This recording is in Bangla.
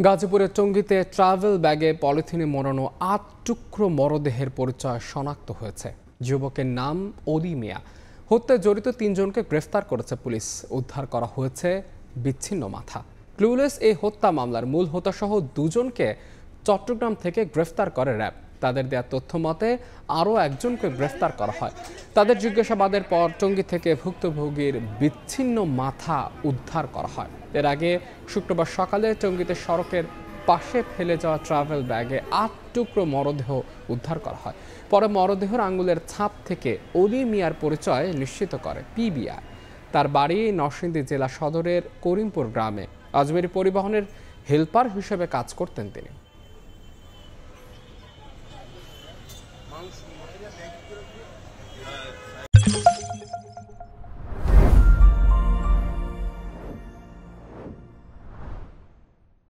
গাজীপুরের টঙ্গীতে ট্রাভেল ব্যাগে পলিথিনে মোড়ানো ৮ টুকরো মরদেহের পরিচয় শনাক্ত হয়েছে। যুবকের নাম অলি মিয়া। হত্যায় জড়িত ৩ জনকে গ্রেফতার করেছে পুলিশ। উদ্ধার করা হয়েছে বিচ্ছিন্ন মাথা। ক্লুলেস এই হত্যা মামলার মূল হোতাসহ ২ জনকে চট্টগ্রাম থেকে গ্রেফতার করে র্যাব। তাদের দেওয়া তথ্য মতে আরও একজনকে গ্রেফতার করা হয়। তাদের জিজ্ঞাসাবাদের পর টঙ্গী থেকে ভুক্তভোগীর বিচ্ছিন্ন মাথা উদ্ধার করা হয়। এর আগে শুক্রবার সকালে টঙ্গীতে সড়কের পাশে ফেলে যাওয়া ট্রাভেল ব্যাগে ৮ টুকরো মরদেহ উদ্ধার করা হয়। পরে মরদেহের আঙুলের ছাপ থেকে অলি মিয়ার পরিচয় নিশ্চিত করে পিবিআই। তার বাড়ি নরসিংদী জেলা সদরের করিমপুর গ্রামে। আজমেরি পরিবহনের হেলপার হিসেবে কাজ করতেন তিনি।